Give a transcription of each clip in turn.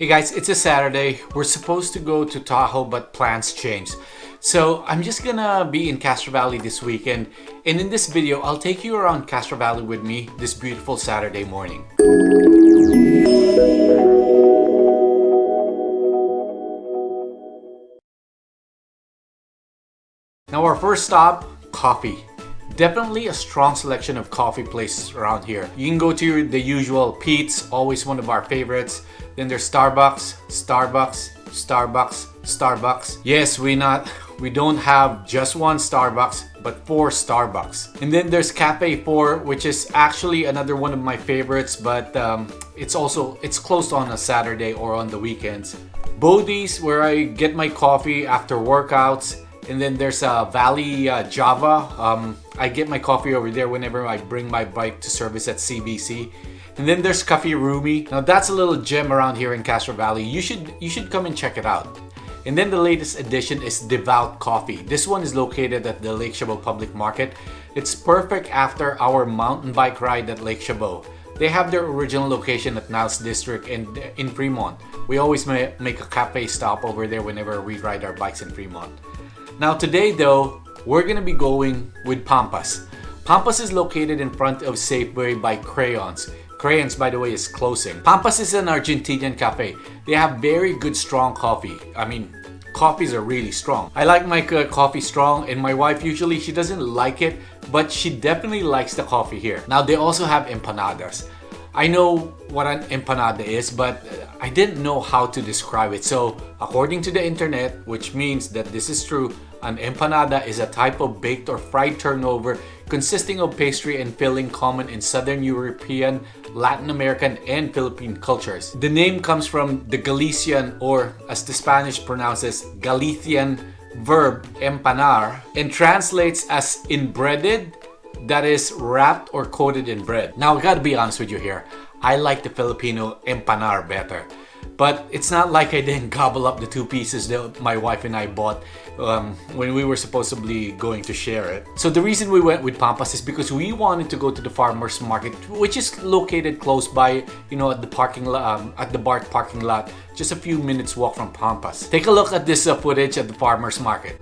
Hey guys, it's a Saturday. We're supposed to go to Tahoe, but plans changed. So I'm just gonna be in Castro Valley this weekend, and in this video, I'll take you around Castro Valley with me this beautiful Saturday morning. Now our first stop, coffee. Definitely a strong selection of coffee places around here. You can go to the usual Pete's, always one of our favorites. Then there's Starbucks, Starbucks. Yes, we don't have just one Starbucks, but 4 Starbucks. And then there's Cafe 4, which is actually another one of my favorites, but it's closed on a Saturday or on the weekends. Bodhi's, where I get my coffee after workouts. And then there's Valley Java. I get my coffee over there whenever I bring my bike to service at CBC. And then there's Cafe Rumi. Now that's a little gem around here in Castro Valley. You should come and check it out. And then the latest addition is Devout Coffee. This one is located at the Lake Chabot Public Market. It's perfect after our mountain bike ride at Lake Chabot. They have their original location at Niles District and in Fremont. We always make a cafe stop over there whenever we ride our bikes in Fremont. Now today though, we're gonna be going with Pampas. Pampas is located in front of Safeway by Crayons. Crayons, by the way, is closing. Pampas is an Argentinian cafe. They have very good strong coffee. I mean, coffees are really strong. I like my coffee strong, and my wife usually, she doesn't like it, but she definitely likes the coffee here. Now they also have empanadas. I know what an empanada is, but I didn't know how to describe it. So according to the internet, which means that this is true, an empanada is a type of baked or fried turnover consisting of pastry and filling common in Southern European, Latin American, and Philippine cultures. The name comes from the Galician, or as the Spanish pronounces, Galician verb empanar, and translates as inbreaded, that is wrapped or coated in bread. Now I gotta be honest with you here, I like the Filipino empanar better. But it's not like I didn't gobble up the 2 pieces that my wife and I bought when we were supposedly going to share it. So the reason we went with Pampas is because we wanted to go to the farmers market, which is located close by, at the parking lot, at the BART parking lot, just a few minutes walk from Pampas. Take a look at this footage at the farmers market.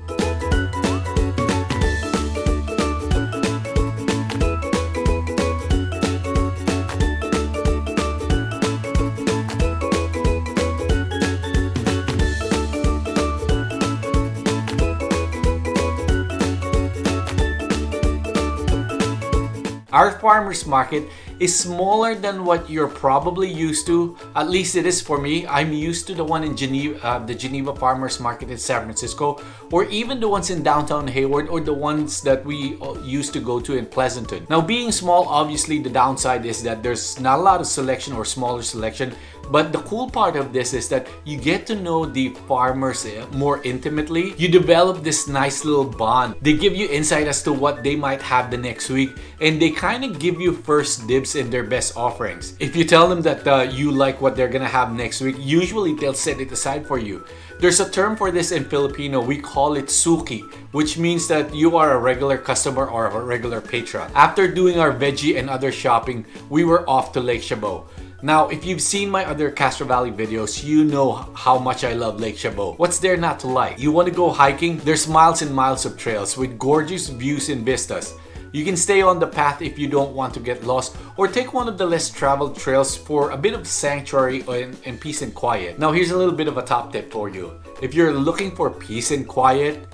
Our farmers market is smaller than what you're probably used to. At least it is for me. I'm used to the one in Geneva, the Geneva Farmers Market in San Francisco, or even the ones in downtown Hayward, or the ones that we used to go to in Pleasanton. Now, being small, obviously the downside is that there's not a lot of selection or smaller selection. But the cool part of this is that you get to know the farmers more intimately. You develop this nice little bond. They give you insight as to what they might have the next week, and they kind of give you first dibs in their best offerings. If you tell them that you like what they're gonna have next week, usually they'll set it aside for you. There's a term for this in Filipino. We call it suki, which means that you are a regular customer or a regular patron. After doing our veggie and other shopping, we were off to Lake Chabot. Now, if you've seen my other Castro Valley videos, you know how much I love Lake Chabot. What's there not to like? You want to go hiking? There's miles and miles of trails with gorgeous views and vistas. You can stay on the path if you don't want to get lost, or take one of the less traveled trails for a bit of sanctuary and peace and quiet. Now, here's a little bit of a top tip for you. If you're looking for peace and quiet,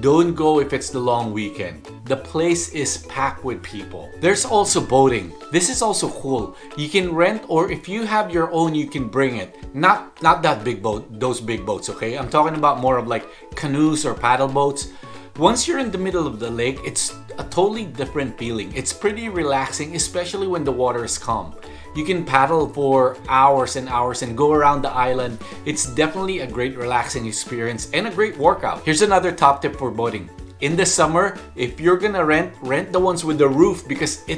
don't go if it's the long weekend. The place is packed with people. There's also boating. This is also cool. You can rent, or if you have your own, you can bring it. Not that big boat, those big boats, okay? I'm talking about more of like canoes or paddle boats. Once you're in the middle of the lake, it's a totally different feeling. It's pretty relaxing, especially when the water is calm. You can paddle for hours and hours and go around the island. It's definitely a great relaxing experience and a great workout. Here's another top tip for boating. In the summer, if you're gonna rent the ones with the roof, because the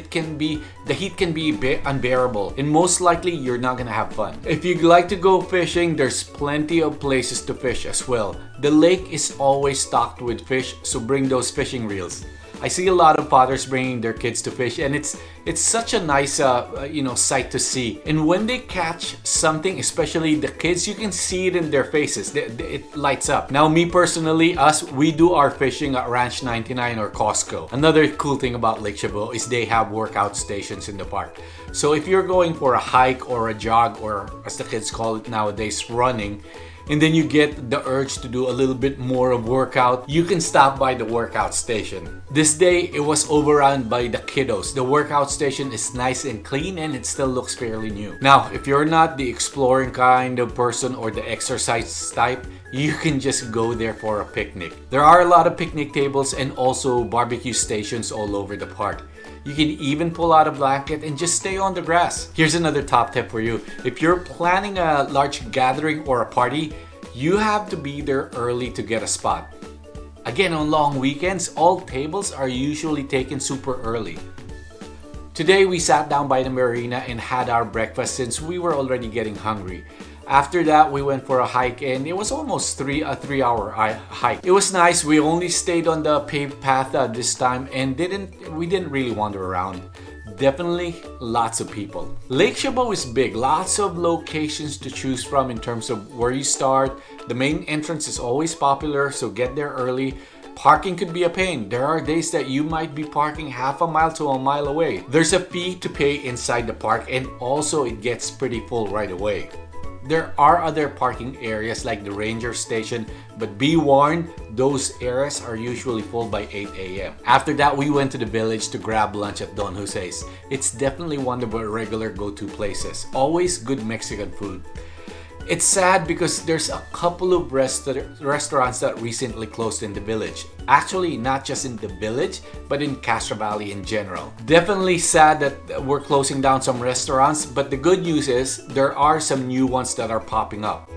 heat can be unbearable, and most likely you're not gonna have fun. If you'd like to go fishing, there's plenty of places to fish as well. The lake is always stocked with fish, so bring those fishing reels. I see a lot of fathers bringing their kids to fish, and it's It's such a nice sight to see. And when they catch something, especially the kids, you can see it in their faces. It lights up. Now, me personally, we do our fishing at Ranch 99 or Costco. Another cool thing about Lake Chabot is they have workout stations in the park. So if you're going for a hike or a jog, or as the kids call it nowadays, running, and then you get the urge to do a little bit more of workout, you can stop by the workout station. This day, it was overrun by the kiddos. The workout station is nice and clean, and it still looks fairly new. Now, if you're not the exploring kind of person or the exercise type, you can just go there for a picnic. There are a lot of picnic tables and also barbecue stations all over the park. You can even pull out a blanket and just stay on the grass. Here's another top tip for you. If you're planning a large gathering or a party, you have to be there early to get a spot. Again, on long weekends, all tables are usually taken super early. Today, we sat down by the marina and had our breakfast since we were already getting hungry. After that, we went for a hike, and it was almost a 3-hour hike. It was nice. We only stayed on the paved path this time and we didn't really wander around. Definitely lots of people. Lake Chabot is big. Lots of locations to choose from in terms of where you start. The main entrance is always popular, so get there early. Parking could be a pain. There are days that you might be parking half a mile to a mile away. There's a fee to pay inside the park, and also it gets pretty full right away. There are other parking areas like the ranger station, but be warned, those areas are usually full by 8 a.m. After that, we went to the village to grab lunch at Don Jose's. It's definitely one of our regular go-to places. Always good Mexican food. It's sad because there's a couple of restaurants that recently closed in the village. Actually, not just in the village, but in Castro Valley in general. Definitely sad that we're closing down some restaurants, but the good news is there are some new ones that are popping up.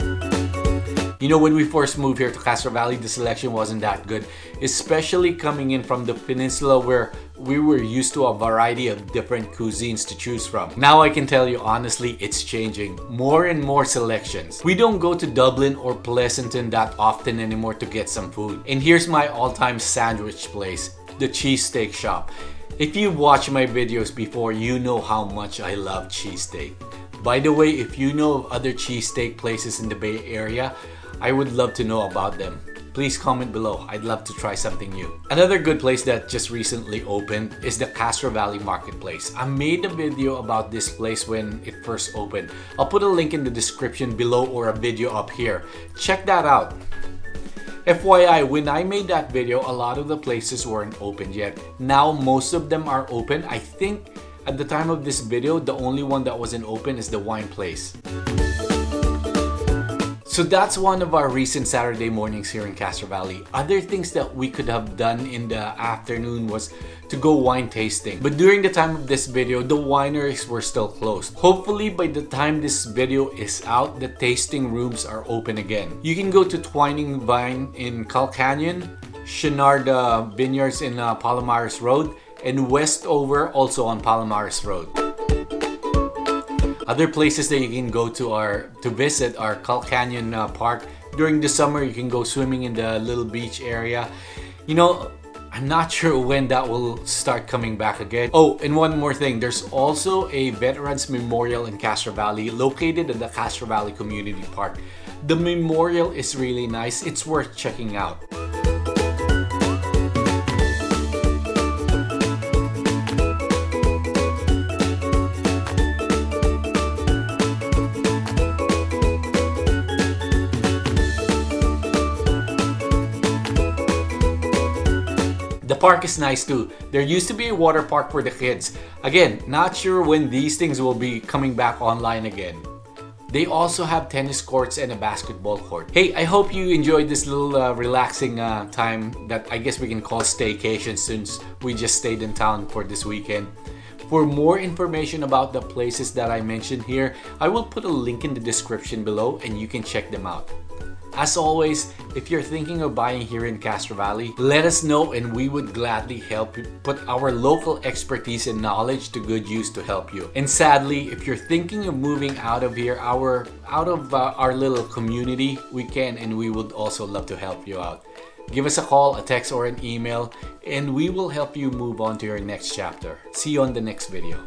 You know, when we first moved here to Castro Valley, the selection wasn't that good, especially coming in from the peninsula where we were used to a variety of different cuisines to choose from. Now I can tell you honestly, it's changing. More and more selections. We don't go to Dublin or Pleasanton that often anymore to get some food. And here's my all-time sandwich place, the cheesesteak shop. If you've watched my videos before, you know how much I love cheesesteak. By the way, if you know of other cheesesteak places in the Bay Area, I would love to know about them. Please comment below. I'd love to try something new. Another good place that just recently opened is the Castro Valley Marketplace. I made a video about this place when it first opened. I'll put a link in the description below or a video up here. Check that out. FYI, when I made that video, a lot of the places weren't open yet. Now most of them are open. I think at the time of this video, the only one that wasn't open is the wine place. So that's one of our recent Saturday mornings here in Castro Valley. Other things that we could have done in the afternoon was to go wine tasting. But during the time of this video, the wineries were still closed. Hopefully by the time this video is out, the tasting rooms are open again. You can go to Twining Vine in Cal Canyon, Chenard Vineyards in Palomares Road, and Westover also on Palomares Road. Other places that you can go to visit are Cal Canyon Park. During the summer, you can go swimming in the little beach area. You know, I'm not sure when that will start coming back again. Oh, and one more thing. There's also a Veterans Memorial in Castro Valley located in the Castro Valley Community Park. The memorial is really nice. It's worth checking out. The park is nice too. There used to be a water park for the kids. Again, not sure when these things will be coming back online again. They also have tennis courts and a basketball court. Hey, I hope you enjoyed this little relaxing time that I guess we can call staycation since we just stayed in town for this weekend. For more information about the places that I mentioned here, I will put a link in the description below and you can check them out. As always, if you're thinking of buying here in Castro Valley, let us know and we would gladly help you put our local expertise and knowledge to good use to help you. And sadly, if you're thinking of moving out of here, our little community, we can and we would also love to help you out. give us a call, a text, or an email, and we will help you move on to your next chapter. See you on the next video.